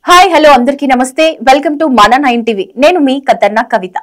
Hi hello అందరికీ నమస్తే welcome to మన 9 టీవీ నేను మీ కతర్నా కవిత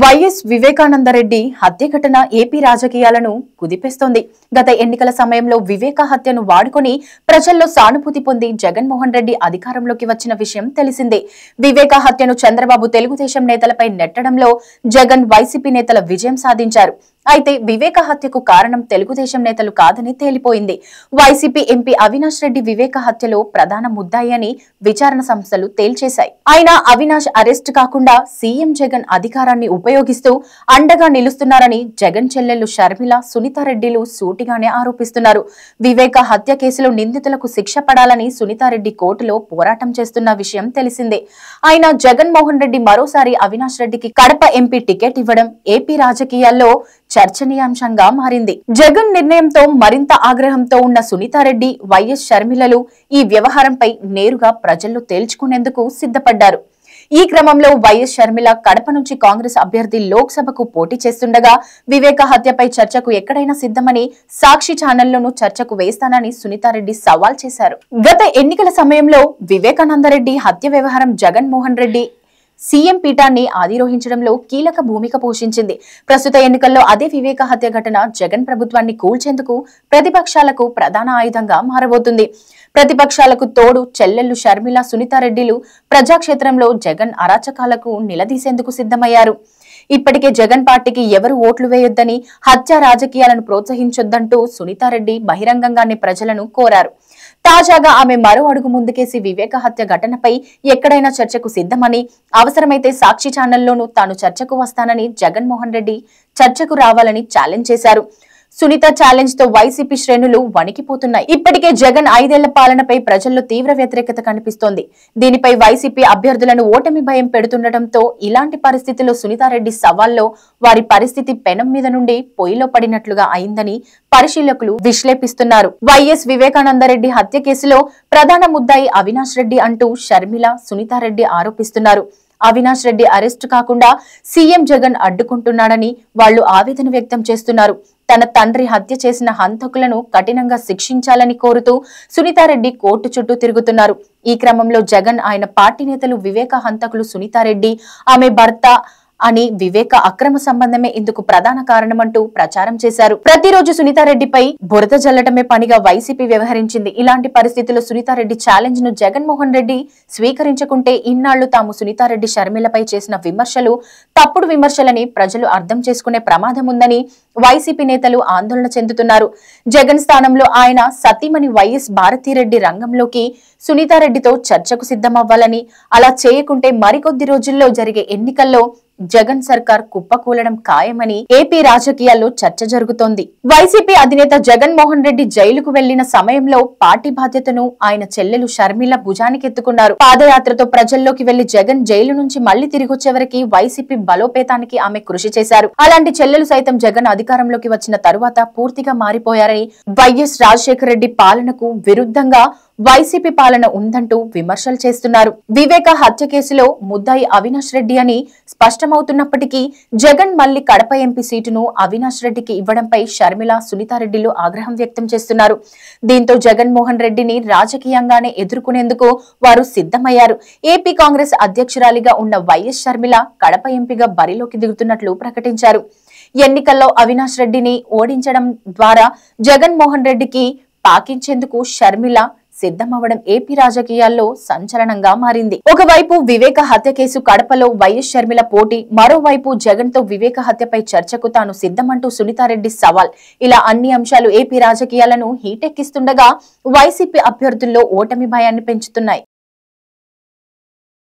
వైఎస్ వివేకానందరెడ్డి హత్య ఘటన ఏపీ రాజకీయాలను కుదిపేస్తోంది. గత ఎన్నికల సమయంలో వివేక హత్యను వాడుకొని ప్రజల్లో సానుభూతి పొంది జగన్మోహన్ రెడ్డి అధికారంలోకి వచ్చిన విషయం తెలిసిందే. వివేక హత్యను చంద్రబాబు తెలుగుదేశం నేతలపై నెట్టడంలో జగన్ వైసీపీ నేతల విజయం సాధించారు. అయితే వివేక హత్యకు కారణం తెలుగుదేశం నేతలు కాదని తేలిపోయింది. వైసీపీ ఎంపీ అవినాష్ రెడ్డి వివేక హత్యలో ప్రధాన ముద్దాయి అని విచారణ సంస్థలు తేల్చేశాయి. అయినా అవినాష్ అరెస్ట్ కాకుండా సీఎం జగన్ అధికారాన్ని ఉపయోగిస్తూ అండగా నిలుస్తున్నారని జగన్ చెల్లెళ్లు షర్మిల, సునీతారెడ్డిలు సూటిగానే ఆరోపిస్తున్నారు. వివేక హత్య కేసులో నిందితులకు శిక్ష పడాలని సునీతారెడ్డి కోర్టులో పోరాటం చేస్తున్న విషయం తెలిసిందే. అయినా జగన్మోహన్ రెడ్డి మరోసారి అవినాష్ రెడ్డికి కడప ఎంపీ టికెట్ ఇవ్వడం ఏపీ రాజకీయాల్లో చర్చనీయాంశంగా మారింది. జగన్ నిర్ణయంతో మరింత ఆగ్రహంతో ఉన్న సునీతారెడ్డి, వైఎస్ షర్మిలలు ఈ వ్యవహారంపై నేరుగా ప్రజల్లో తేల్చుకునేందుకు సిద్ధపడ్డారు. ఈ క్రమంలో వైఎస్ షర్మిల కడప నుంచి కాంగ్రెస్ అభ్యర్థి లోక్సభకు పోటీ చేస్తుండగా వివేక హత్యపై చర్చకు ఎక్కడైనా సిద్ధమని సాక్షి ఛానల్లోనూ చర్చకు వేస్తానని సునీతారెడ్డి సవాల్ చేశారు. గత ఎన్నికల సమయంలో వివేకానందరెడ్డి హత్య వ్యవహారం జగన్మోహన్ రెడ్డి సీఎం పీఠాన్ని అధిరోహించడంలో కీలక భూమిక పోషించింది. ప్రస్తుత ఎన్నికల్లో అదే వివేక హత్య ఘటన జగన్ ప్రభుత్వాన్ని కూల్చేందుకు ప్రతిపక్షాలకు ప్రధాన ఆయుధంగా మారబోతుంది. ప్రతిపక్షాలకు తోడు చెల్లెళ్లు షర్మిల, సునీతారెడ్డిలు ప్రజాక్షేత్రంలో జగన్ అరాచకాలకు నిలదీసేందుకు సిద్ధమయ్యారు. ఇప్పటికే జగన్ పార్టీకి ఎవరు ఓట్లు వేయొద్దని, హత్య రాజకీయాలను ప్రోత్సహించొద్దంటూ సునీతారెడ్డి బహిరంగంగానే ప్రజలను కోరారు. తాజాగా ఆమె మరో అడుగు ముందుకేసి వివేక హత్య ఘటనపై ఎక్కడైనా చర్చకు సిద్ధమని, అవసరమైతే సాక్షి ఛానల్లోనూ తాను చర్చకు వస్తానని జగన్మోహన్ రెడ్డి చర్చకు రావాలని ఛాలెంజ్ చేశారు. సునీత ఛాలెంజ్ తో వైసీపీ శ్రేణులు వణికిపోతున్నాయి. ఇప్పటికే జగన్ 5 ఏళ్ల పాలనపై ప్రజల్లో తీవ్ర వ్యతిరేకత కనిపిస్తోంది. దీనిపై వైసీపీ అభ్యర్థులను ఓటమి భయం పెడుతుండటంతో ఇలాంటి పరిస్థితుల్లో సునీతారెడ్డి సవాల్లో వారి పరిస్థితి పెనం మీద నుండి పొయ్యిలో పడినట్లుగా అయిందని పరిశీలకులు విశ్లేషిస్తున్నారు. వైఎస్ వివేకానందరెడ్డి హత్య కేసులో ప్రధాన ముద్దాయి అవినాష్ రెడ్డి అంటూ షర్మిల, సునీతారెడ్డి ఆరోపిస్తున్నారు. అవినాష్ రెడ్డి అరెస్టు కాకుండా సీఎం జగన్ అడ్డుకుంటున్నాడని వాళ్లు ఆవేదన వ్యక్తం చేస్తున్నారు. తన తండ్రి హత్య చేసిన హంతకులను కఠినంగా శిక్షించాలని కోరుతూ సునీతారెడ్డి కోర్టు చుట్టూ తిరుగుతున్నారు. ఈ క్రమంలో జగన్, ఆయన పార్టీ నేతలు వివేక హంతకులు సునీతారెడ్డి, ఆమె భర్త అని, వివేక అక్రమ సంబంధమే ఇందుకు ప్రధాన కారణమంటూ ప్రచారం చేశారు. ప్రతిరోజు సునీతారెడ్డిపై బురద జల్లటమే పనిగా వైసీపీ వ్యవహరించింది. ఇలాంటి పరిస్థితుల్లో సునీతారెడ్డి ఛాలెంజ్ ను జగన్మోహన్ రెడ్డి స్వీకరించకుంటే ఇన్నాళ్లు తాము సునీతారెడ్డి, షర్మిలపై చేసిన విమర్శలు తప్పుడు విమర్శలని ప్రజలు అర్థం చేసుకునే ప్రమాదం ఉందని వైసీపీ నేతలు ఆందోళన చెందుతున్నారు. జగన్ స్థానంలో ఆయన సతీమణి వైఎస్ భారతిరెడ్డి రంగంలోకి సునీతారెడ్డితో చర్చకు సిద్ధమవ్వాలని, అలా చేయకుంటే మరికొద్ది రోజుల్లో జరిగే ఎన్నికల్లో జగన్ సర్కార్ కుప్పకూలడం ఖాయమని ఏపీ రాజకీయాల్లో చర్చ జరుగుతోంది. వైసీపీ అధినేత జగన్మోహన్ రెడ్డి జైలుకు వెళ్లిన సమయంలో పార్టీ బాధ్యతను ఆయన చెల్లెలు షర్మిల భుజానికెత్తుకున్నారు. పాదయాత్రతో ప్రజల్లోకి వెళ్లి జగన్ జైలు నుంచి మళ్లీ తిరిగొచ్చేవరకు వైసీపీ బలోపేతానికి ఆమె కృషి చేశారు. అలాంటి చెల్లెలు సైతం జగన్ అధికారంలోకి వచ్చిన తరువాత పూర్తిగా మారిపోయారని, వైఎస్ రాజశేఖర రెడ్డి పాలనకు విరుద్ధంగా వైసీపీ పాలన ఉందంటూ విమర్శలు చేస్తున్నారు. వివేక హత్య కేసులో ముద్దాయి అవినాష్ రెడ్డి అని స్పష్టమవుతున్నప్పటికీ జగన్ మళ్లీ కడప ఎంపీ సీటును అవినాష్ రెడ్డికి ఇవ్వడంపై షర్మిల, సునీతారెడ్డిలు ఆగ్రహం వ్యక్తం చేస్తున్నారు. దీంతో జగన్మోహన్ రెడ్డిని రాజకీయంగానే ఎదుర్కొనేందుకు వారు సిద్ధమయ్యారు. ఏపీ కాంగ్రెస్ అధ్యక్షురాలిగా ఉన్న వైఎస్ షర్మిల కడప ఎంపీగా బరిలోకి దిగుతున్నట్లు ప్రకటించారు. ఎన్నికల్లో అవినాష్ రెడ్డిని ఓడించడం ద్వారా జగన్మోహన్ రెడ్డికి పాకించేందుకు షర్మిల సిద్ధమవ్వడం ఏపీ రాజకీయాల్లో సంచలనంగా మారింది. ఒకవైపు వివేక హత్య కేసు కడపలో వైఎస్ షర్మిల పోటీ, మరోవైపు జగన్ తో వివేక హత్యపై చర్చకు తాను సిద్ధమంటూ సునీతారెడ్డి సవాల్. ఇలా అన్ని అంశాలు ఏపీ రాజకీయాలను హీటెక్కిస్తుండగా వైసీపీ అభ్యర్థుల్లో ఓటమి భయాన్ని పెంచుతున్నాయి.